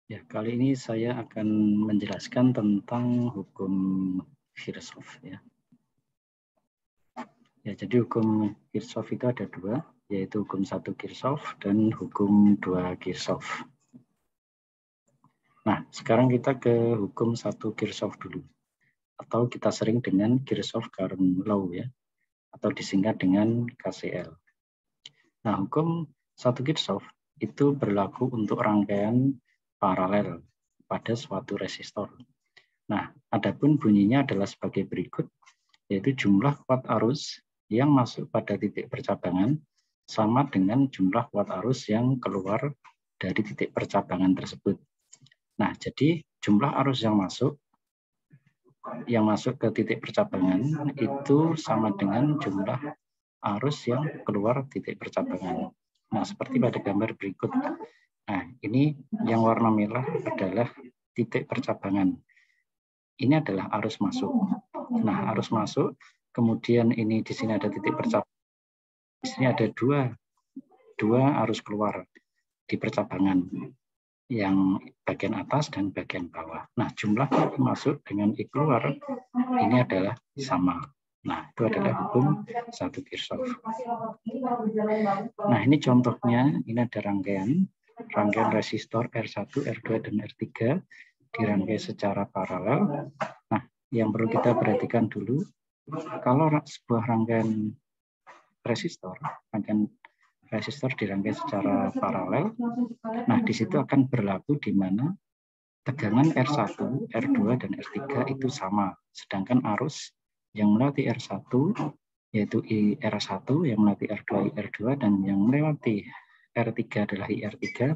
Ya, kali ini saya akan menjelaskan tentang hukum Kirchhoff ya. Ya, jadi hukum Kirchhoff itu ada dua, yaitu hukum 1 Kirchhoff dan hukum 2 Kirchhoff. Nah, sekarang kita ke hukum 1 Kirchhoff dulu. Atau kita sering dengan Kirchhoff Current Law ya, atau disingkat dengan KCL. Nah, hukum 1 Kirchhoff itu berlaku untuk rangkaian paralel pada suatu resistor. Nah, adapun bunyinya adalah sebagai berikut, yaitu jumlah kuat arus yang masuk pada titik percabangan sama dengan jumlah kuat arus yang keluar dari titik percabangan tersebut. Nah, jadi jumlah arus yang masuk ke titik percabangan itu sama dengan jumlah arus yang keluar titik percabangan. Nah, seperti pada gambar berikut. Nah, ini yang warna merah adalah titik percabangan. Ini adalah arus masuk. Nah, arus masuk, kemudian ini di sini ada titik percabangan. Di sini ada dua arus keluar di percabangan, yang bagian atas dan bagian bawah. Nah, jumlah I masuk dengan I keluar ini adalah sama. Nah, itu adalah hukum 1 Kirchhoff. Nah, ini contohnya, ini ada rangkaian resistor R1, R2, dan R3 dirangkai secara paralel. Nah, yang perlu kita perhatikan dulu, kalau sebuah rangkaian resistor dirangkai secara paralel, nah di situ akan berlaku di mana tegangan R1, R2, dan R3 itu sama, sedangkan arus yang melewati R1 yaitu IR1, yang melewati R2, IR2, dan yang melewati R3 adalah IR3,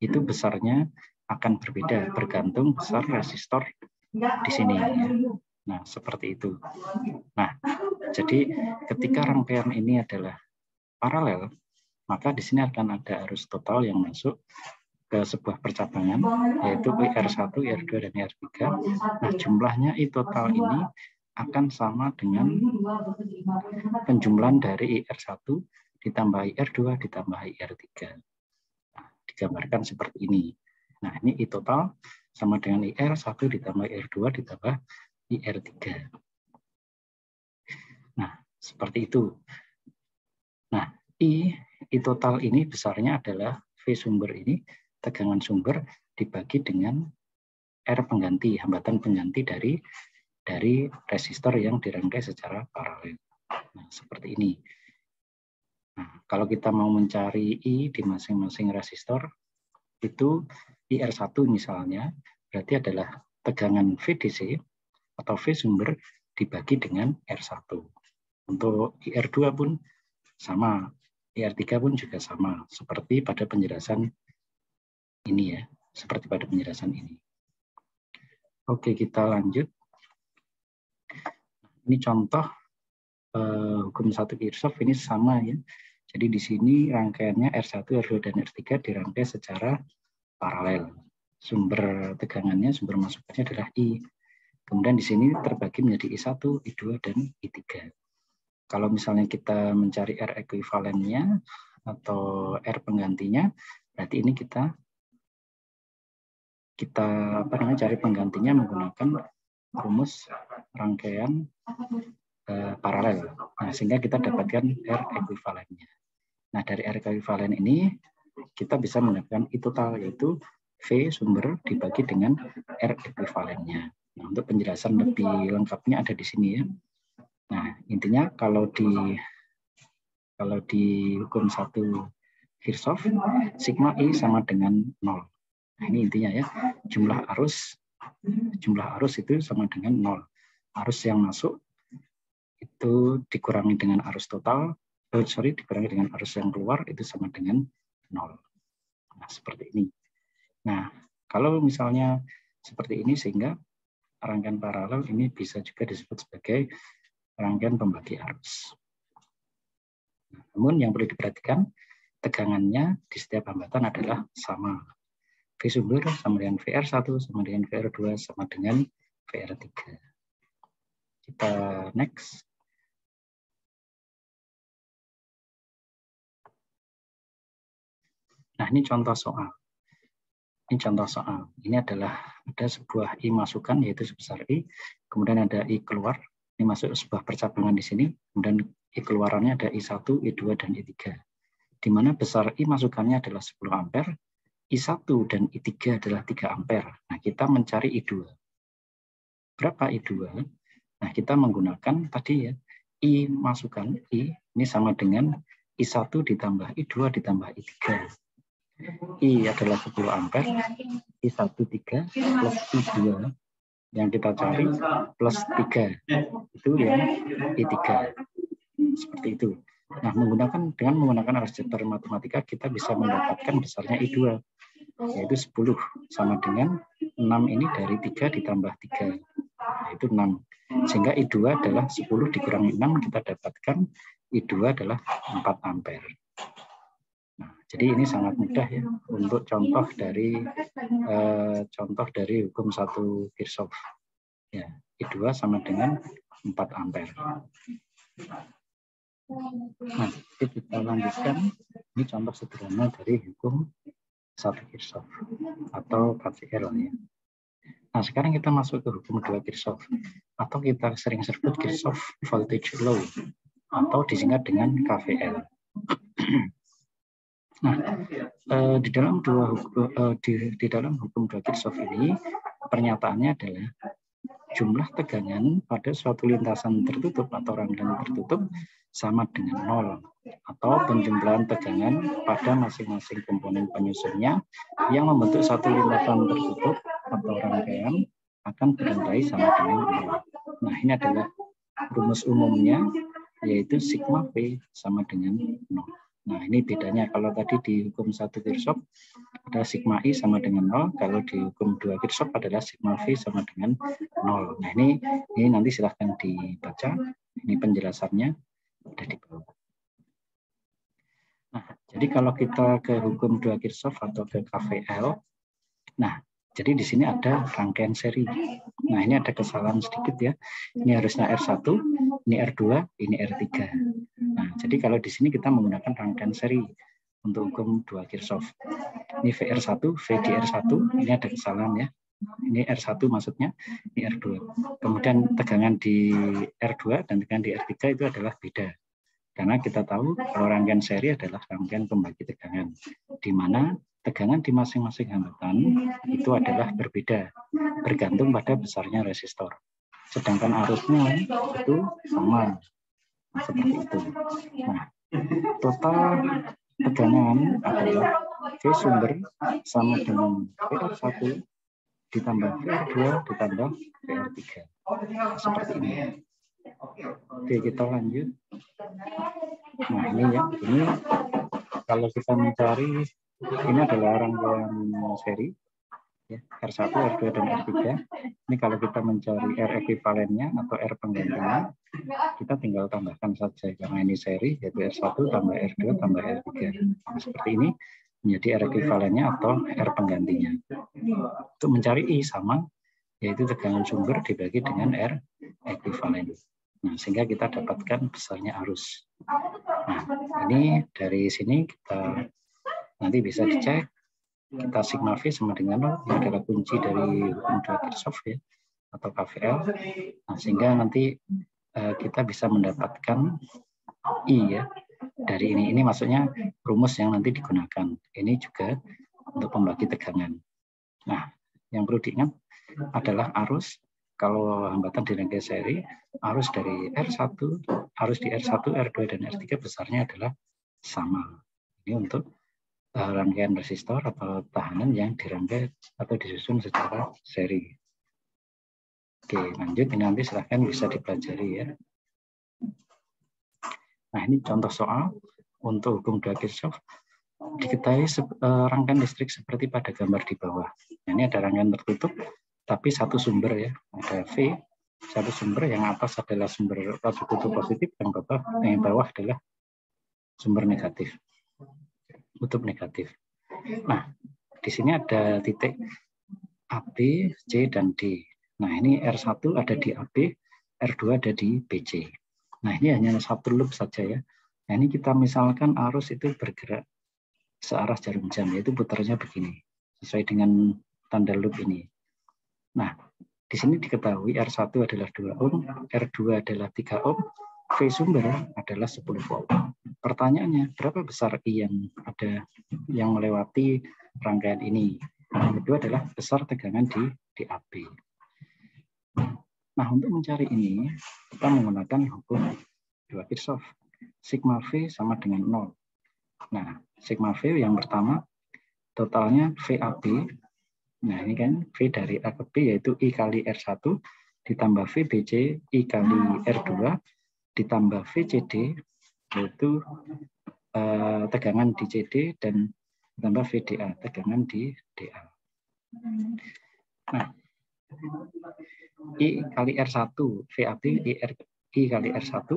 itu besarnya akan berbeda bergantung besar resistor di sini. Nah, seperti itu. Nah, jadi ketika rangkaian ini adalah paralel, maka di sini akan ada arus total yang masuk ke sebuah percabangan, yaitu IR1, IR2, dan IR3. Nah, jumlahnya I total ini akan sama dengan penjumlahan dari IR1 ditambah IR2 ditambah IR3. Nah, digambarkan seperti ini. Nah, ini I total sama dengan IR1 ditambah IR2 ditambah IR3. Nah, seperti itu. Nah, I total ini besarnya adalah V sumber ini, tegangan sumber dibagi dengan R pengganti, hambatan pengganti dari resistor yang dirangkai secara paralel. Nah, seperti ini. Nah, kalau kita mau mencari I di masing-masing resistor, itu IR1 misalnya, berarti adalah tegangan VDC atau V sumber dibagi dengan R1. Untuk IR2 pun sama, IR3 pun juga sama, seperti pada penjelasan ini ya, seperti pada penjelasan ini. Oke, kita lanjut. Ini contoh hukum 1 Kirchhoff ini sama ya. Jadi di sini rangkaiannya R1, R2, dan R3 dirangkai secara paralel. Sumber tegangannya, sumber masukannya adalah I. Kemudian di sini terbagi menjadi I1, I2, dan I3. Kalau misalnya kita mencari R ekuivalennya atau R penggantinya, berarti ini kita cari penggantinya menggunakan rumus rangkaian paralel. Nah, sehingga kita dapatkan R ekuivalennya. Nah, dari R ekuivalen ini kita bisa mendapatkan I total, yaitu V sumber dibagi dengan R ekuivalennya. Nah, untuk penjelasan lebih lengkapnya ada di sini ya. Nah, intinya kalau di hukum 1 Kirchhoff, sigma I sama dengan 0. Nah, ini intinya ya. Jumlah arus itu sama dengan 0. Arus yang masuk itu dikurangi dengan arus total, dikurangi dengan arus yang keluar itu sama dengan 0. Nah, seperti ini. Nah, kalau misalnya seperti ini, sehingga rangkaian paralel ini bisa juga disebut sebagai rangkaian pembagi arus. Namun yang perlu diperhatikan, tegangannya di setiap hambatan adalah sama. V sumber sama dengan VR1, sama dengan VR2, sama dengan VR3. Kita next. Nah, ini contoh soal. Ini contoh soal. Ini adalah ada sebuah I masukan yaitu sebesar I, kemudian ada I keluar. Ini masuk sebuah percabangan di sini, kemudian I keluarannya ada I1, I2, dan I3. Di mana besar I masukannya adalah 10 ampere, I1 dan I3 adalah 3 ampere. Nah, kita mencari I2. Berapa I2? Nah, kita menggunakan tadi ya, I masukan I, ini sama dengan I1 ditambah I2 ditambah I3. I adalah 10 ampere, I1 3 plus I2 yang kita cari plus 3, itu yang I3. Seperti itu. Nah, dengan menggunakan aljabar matematika kita bisa mendapatkan besarnya I2, yaitu 10 sama dengan 6 ini dari 3 ditambah 3, yaitu 6. Sehingga I2 adalah 10 dikurangi 6, kita dapatkan I2 adalah 4 ampere. Nah, jadi ini sangat mudah ya untuk contoh dari hukum 1 Kirchhoff. Ya, I2 sama dengan 4 ampere. Nah, kita lanjutkan. Ini contoh sederhana dari hukum 1 Kirchhoff atau KVL ya. Nah, sekarang kita masuk ke hukum 2 Kirchhoff atau kita sering sebut Kirchhoff Voltage Law atau disingkat dengan KVL. Nah, di dalam hukum 2 Kirchhoff ini pernyataannya adalah jumlah tegangan pada suatu lintasan tertutup atau rangkaian tertutup sama dengan 0, atau penjumlahan tegangan pada masing-masing komponen penyusunnya yang membentuk satu lintasan tertutup atau rangkaian akan bernilai sama dengan 0. Nah, ini adalah rumus umumnya, yaitu sigma V sama dengan 0. Nah, ini bedanya. Kalau tadi di hukum 1 Kirchhoff ada sigma I sama dengan 0, kalau di hukum 2 Kirchhoff adalah sigma V sama dengan 0. Nah, ini nanti silahkan dibaca. Ini penjelasannya ada di bawah. Nah, jadi kalau kita ke hukum 2 Kirchhoff atau ke KVL, nah, jadi di sini ada rangkaian seri. Nah, ini ada kesalahan sedikit ya. Ini harusnya R1, ini R2, ini R3. Nah, jadi kalau di sini kita menggunakan rangkaian seri untuk hukum 2 Kirchhoff. Ini VR1, VDR1, ini ada kesalahan ya. Ini R1 maksudnya, ini R2. Kemudian tegangan di R2 dan tegangan di R3 itu adalah beda. Karena kita tahu kalau rangkaian seri adalah rangkaian pembagi tegangan, di mana tegangan di masing-masing hambatan itu adalah berbeda, bergantung pada besarnya resistor. Sedangkan arusnya itu sama. Nah, seperti itu. Nah, total tegangan adalah V sumber sama dengan VR1 ditambah VR2 ditambah VR3. Nah, seperti ini. Oke, kita lanjut. Nah, ini ya. Ini kalau kita mencari, ini adalah rangkaian seri. Ya, R1, R2, dan R3. Ini kalau kita mencari R ekuivalennya atau R penggantinya, kita tinggal tambahkan saja karena ini seri, yaitu R1 tambah R2 tambah R3. Nah, seperti ini menjadi R ekuivalennya atau R penggantinya. Untuk mencari I sama, yaitu tegangan sumber dibagi dengan R ekuivalen. Nah, sehingga kita dapatkan besarnya arus. Nah, ini dari sini kita nanti bisa dicek. Kita sigma V sama dengan 0, ini adalah kunci dari hukum 2 Kirchhoff ya, atau KVL. Nah, sehingga nanti kita bisa mendapatkan I ya dari ini. Ini maksudnya rumus yang nanti digunakan. Ini juga untuk pembagi tegangan. Nah, yang perlu diingat adalah arus. Kalau hambatan di rangkaian seri, arus dari R1, arus di R1, R2, dan R3 besarnya adalah sama. Ini untuk rangkaian resistor atau tahanan yang dirangkai atau disusun secara seri. Oke, lanjut. Ini nanti silahkan bisa dipelajari ya. Nah, ini contoh soal untuk hukum 2 Kirchhoff. Diketahui rangkaian listrik seperti pada gambar di bawah. Nah, ini ada rangkaian tertutup, tapi satu sumber ya. Ada V, satu sumber, yang atas adalah sumber kutub positif, yang bawah adalah sumber negatif. Kutub negatif. Nah, di sini ada titik AB, C, dan D. Nah, ini R1 ada di AB, R2 ada di BC. Nah, ini hanya satu loop saja ya. Nah, ini kita misalkan arus itu bergerak searah jarum jam, yaitu putarnya begini. sesuai dengan tanda loop ini. Nah, di sini diketahui R1 adalah 2 ohm, R2 adalah 3 ohm, V sumber adalah 10 volt. Pertanyaannya, berapa besar I yang ada yang melewati rangkaian ini? Yang kedua adalah besar tegangan di DAB. Nah, untuk mencari ini, kita menggunakan hukum 2 Kirchhoff. Sigma V sama dengan 0. Nah, sigma V yang pertama, totalnya VAB. Nah, ini kan V dari A ke B, yaitu I kali R1, ditambah VBC, I kali R2, ditambah VCD, yaitu tegangan di CD, dan ditambah VDA, tegangan di DA. Nah, I kali R1, VAB, I kali R1,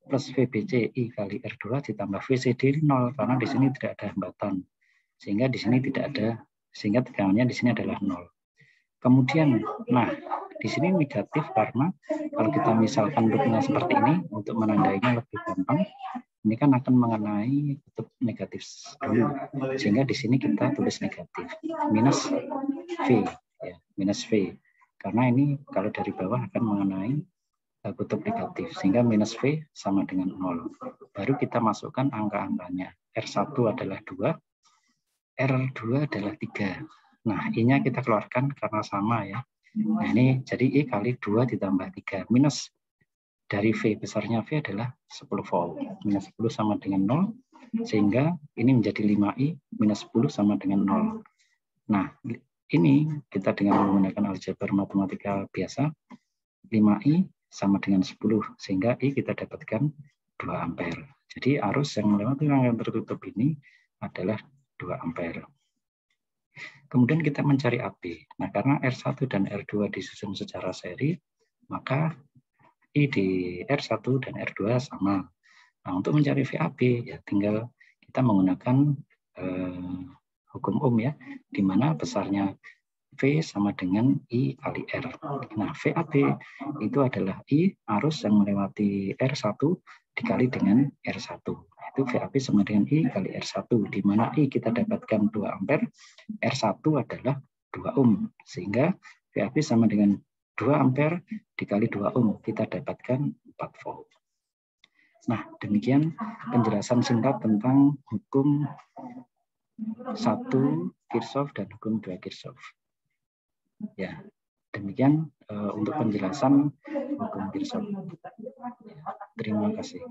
plus VBC, I kali R2, ditambah VCD 0, karena di sini tidak ada hambatan. Sehingga di sini tidak ada, sehingga tegangannya di sini adalah 0. Kemudian, nah, di sini negatif karena kalau kita misalkan loopnya seperti ini, untuk menandainya lebih gampang, ini kan akan mengenai kutub negatif dulu, sehingga di sini kita tulis negatif, minus V, ya, minus V, karena ini kalau dari bawah akan mengenai kutub negatif, sehingga minus V sama dengan 0. Baru kita masukkan angka-angkanya, R1 adalah 2, R2 adalah 3. Nah, I-nya kita keluarkan karena sama ya. Nah, ini jadi I kali 2 ditambah 3. Minus dari V, besarnya V adalah 10 volt. Minus 10 sama dengan 0, sehingga ini menjadi 5I, minus 10 sama dengan 0. Nah, ini kita dengan menggunakan aljabar matematika biasa, 5I sama dengan 10, sehingga I kita dapatkan 2 ampere. Jadi arus yang melewati rangkaian tertutup ini adalah 2 ampere. Kemudian kita mencari AB. Nah, karena R1 dan R2 disusun secara seri, maka I di R1 dan R2 sama. Nah, untuk mencari VAB, ya tinggal kita menggunakan hukum Ohm ya, di mana besarnya V sama dengan I kali R. Nah, VAB itu adalah I arus yang melewati R1 dikali dengan R1. Itu VAB sama dengan I kali R1, di mana I kita dapatkan 2 ampere, R1 adalah 2 ohm, sehingga VAB sama dengan 2 ampere dikali 2 ohm, kita dapatkan 4 volt. Nah, demikian penjelasan singkat tentang hukum 1 Kirchhoff dan hukum 2 Kirchhoff. Ya, demikian untuk penjelasan hukum Kirchhoff. Terima kasih.